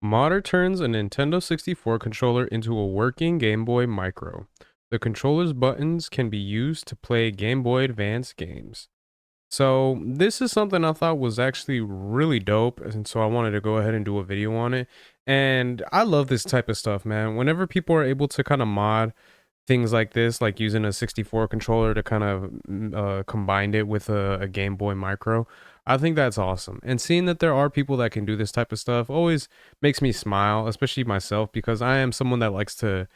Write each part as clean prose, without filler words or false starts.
Modder turns a Nintendo 64 controller into a working Game Boy Micro. The controller's buttons can be used to play Game Boy Advance games. So, this is something I thought was actually really dope, and so I wanted to go ahead and do a video on it. And I love this type of stuff, man. Whenever people are able to kind of mod things like this, like using a 64 controller to kind of combine it with a Game Boy Micro, I think that's awesome. And seeing that there are people that can do this type of stuff always makes me smile, especially myself, because I am someone that likes to,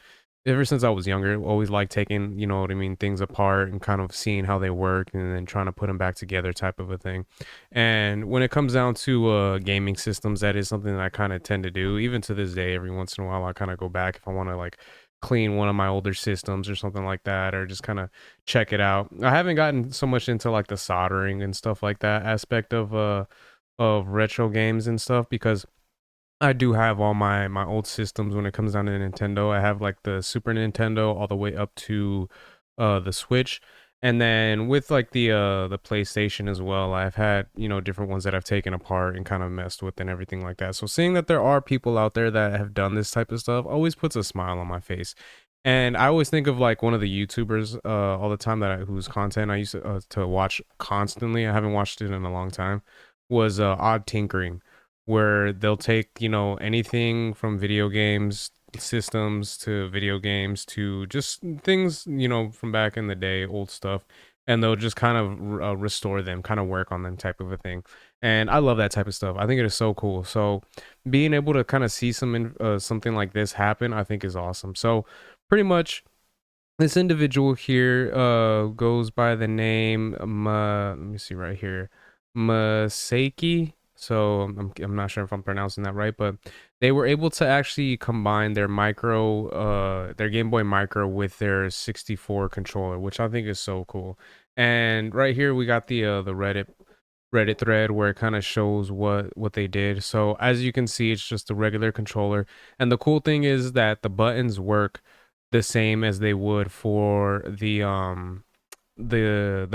ever since I was younger, always like taking, you know what I mean, things apart and kind of seeing how they work and then trying to put them back together type of a thing. And when it comes down to gaming systems, that is something that I kind of tend to do. Even to this day, every once in a while, I kind of go back if I want to like clean one of my older systems or something like that, or just kind of check it out. I haven't gotten so much into like the soldering and stuff like that aspect of retro games and stuff because I do have all my old systems when it comes down to Nintendo. I have like the Super Nintendo all the way up to the Switch. And then with like the PlayStation as well, I've had, you know, different ones that I've taken apart and kind of messed with and everything like that. So seeing that there are people out there that have done this type of stuff always puts a smile on my face. And I always think of like one of the YouTubers all the time whose content I used to watch constantly. I haven't watched it in a long time. Was Odd Tinkering, where they'll take, you know, anything from video games systems to video games to just things, you know, from back in the day, old stuff, and they'll just kind of restore them, kind of work on them type of a thing. And I love that type of stuff. I think it is so cool. So being able to kind of see something like this happen, I think is awesome. So pretty much this individual here goes by the name let me see right here, Masaki. So I'm not sure if I'm pronouncing that right, but they were able to actually combine their Game Boy Micro with their 64 controller, which I think is so cool. And right here we got the Reddit thread where it kind of shows what they did. So as you can see, it's just a regular controller, and the cool thing is that the buttons work the same as they would for the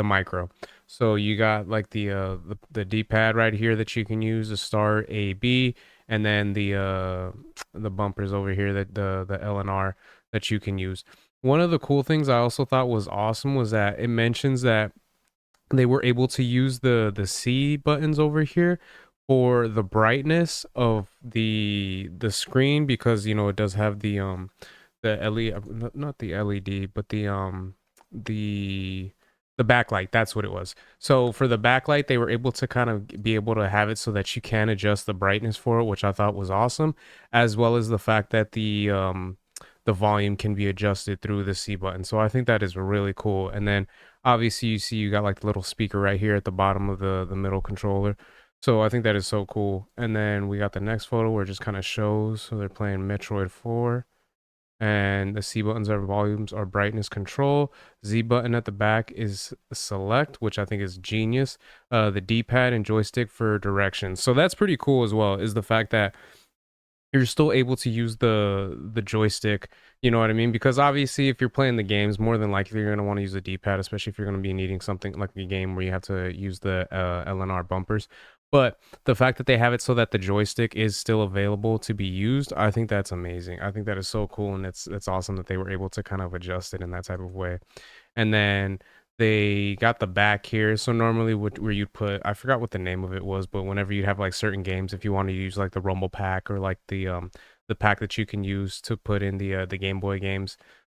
micro. So you got like the D-pad right here that you can use to start A B, and then the bumpers over here, that the L and R that you can use. One of the cool things I also thought was awesome was that it mentions that they were able to use the C buttons over here for the brightness of the screen, because you know it does have the LED, not the LED, but the the backlight. That's what it was. So for the backlight, they were able to kind of be able to have it so that you can adjust the brightness for it, which I thought was awesome, as well as the fact that the volume can be adjusted through the C button. So I think that is really cool. And then obviously you see you got like the little speaker right here at the bottom of the middle controller. So I think that is so cool. And then we got the next photo where it just kind of shows. So they're playing Metroid 4. And the C buttons are volumes or brightness control. Z button at the back is select, which I think is genius. The D-pad and joystick for directions. So that's pretty cool as well, is the fact that you're still able to use the joystick, you know what I mean? Because obviously if you're playing the games, more than likely you're going to want to use the D-pad, especially if you're going to be needing something like a game where you have to use the LNR bumpers. But the fact that they have it so that the joystick is still available to be used, I think that's amazing. I think that is so cool, and it's awesome that they were able to kind of adjust it in that type of way. And then they got the back here. So normally where you'd put, I forgot what the name of it was, but whenever you'd have like certain games, if you want to use like the Rumble pack or like the pack that you can use to put in the Game Boy games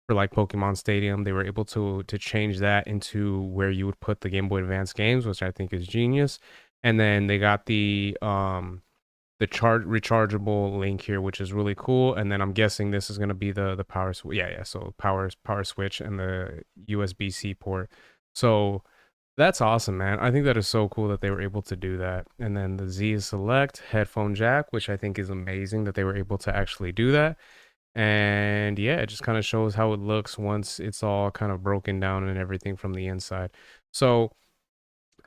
for like Pokemon Stadium, they were able to change that into where you would put the Game Boy Advance games, which I think is genius. And then they got the charge rechargeable link here, which is really cool. And then I'm guessing this is going to be the power switch. Yeah, yeah. So power switch and the USB-C port. So that's awesome, man. I think that is so cool that they were able to do that. And then the Z is select headphone jack, which I think is amazing that they were able to actually do that. And yeah, it just kind of shows how it looks once it's all kind of broken down and everything from the inside. So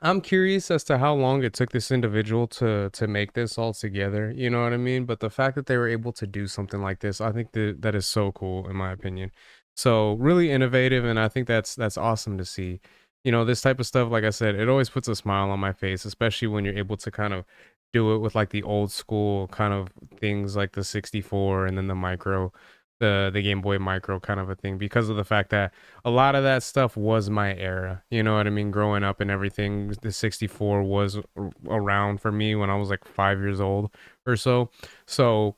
I'm curious as to how long it took this individual to make this all together, you know what I mean? But the fact that they were able to do something like this, I think that is so cool in my opinion. So really innovative, and I think that's awesome to see. You know, this type of stuff, like I said, it always puts a smile on my face, especially when you're able to kind of do it with like the old school kind of things like the 64 and then the micro, the Game Boy Micro kind of a thing, because of the fact that a lot of that stuff was my era. You know what I mean? Growing up and everything, the 64 was around for me when I was like 5 years old or so. So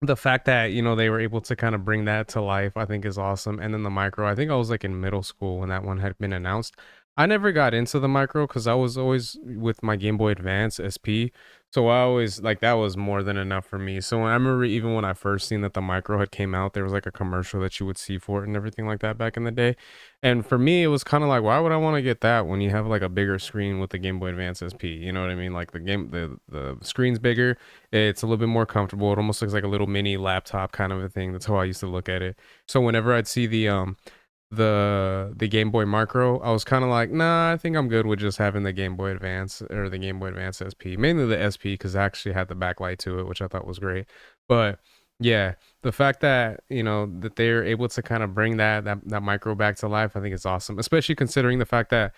the fact that they were able to kind of bring that to life, I think, is awesome. And then the micro, I think I was like in middle school when that one had been announced. I never got into the micro because I was always with my Game Boy Advance SP, so I always like that was more than enough for me. So I remember even when I first seen that the micro had came out, there was like a commercial that you would see for it and everything like that back in the day. And for me, it was kind of like, why would I want to get that when you have like a bigger screen with the Game Boy Advance SP? You know what I mean? Like the screen's bigger, it's a little bit more comfortable. It almost looks like a little mini laptop kind of a thing. That's how I used to look at it. So whenever I'd see the Game Boy Micro, I was kind of like, nah, I think I'm good with just having the Game Boy Advance or the Game Boy Advance SP. Mainly the SP because it actually had the backlight to it, which I thought was great. But yeah, the fact that that they're able to kind of bring that micro back to life, I think it's awesome. Especially considering the fact that,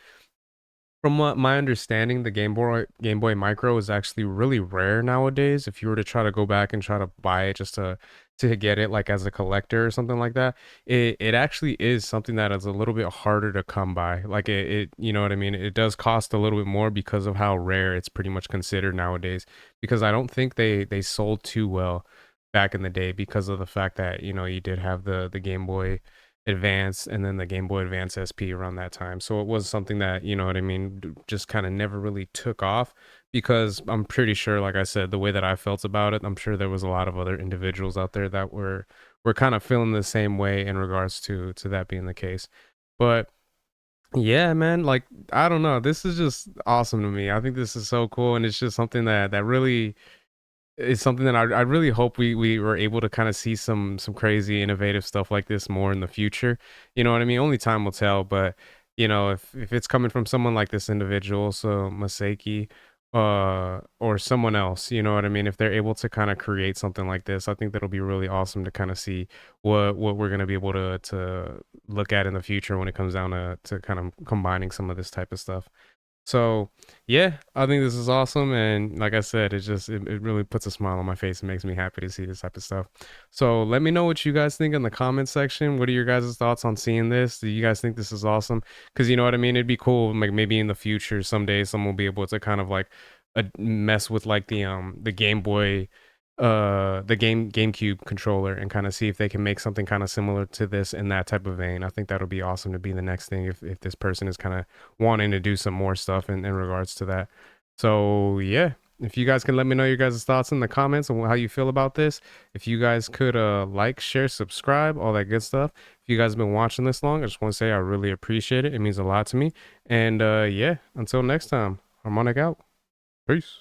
from what my understanding, the Game Boy Micro is actually really rare nowadays. If you were to try to go back and try to buy it just to get it like as a collector or something like that, it actually is something that is a little bit harder to come by. Like it you know what I mean? It does cost a little bit more because of how rare it's pretty much considered nowadays. Because I don't think they sold too well back in the day because of the fact that you did have the Game Boy Advance and then the Game Boy Advance SP around that time. So it was something that, you know what I mean, just kind of never really took off, because I'm pretty sure, like I said, the way that I felt about it, I'm sure there was a lot of other individuals out there that were kind of feeling the same way in regards to that being the case. But yeah, man, like I don't know, this is just awesome to me. I think this is so cool, and it's just something that really it's something that I really hope we were able to kind of see some crazy innovative stuff like this more in the future. You know what I mean? Only time will tell, but if it's coming from someone like this individual, so Masaki, or someone else, you know what I mean? If they're able to kind of create something like this, I think that'll be really awesome to kind of see what we're gonna be able to look at in the future when it comes down to kind of combining some of this type of stuff. So yeah, I think this is awesome, and like I said, it really puts a smile on my face and makes me happy to see this type of stuff. So let me know what you guys think in the comment section. What are your guys' thoughts on seeing this? Do you guys think this is awesome? Because you know what I mean, it'd be cool, like maybe in the future someday someone will be able to kind of like mess with like the Game Boy, the GameCube controller, and kind of see if they can make something kind of similar to this in that type of vein. I think that'll be awesome to be the next thing if this person is kind of wanting to do some more stuff in regards to that. So yeah, if you guys can let me know your guys' thoughts in the comments on how you feel about this. If you guys could like, share, subscribe, all that good stuff. If you guys have been watching this long, I just want to say I really appreciate it. It means a lot to me. And yeah, until next time, Harmonic out. Peace.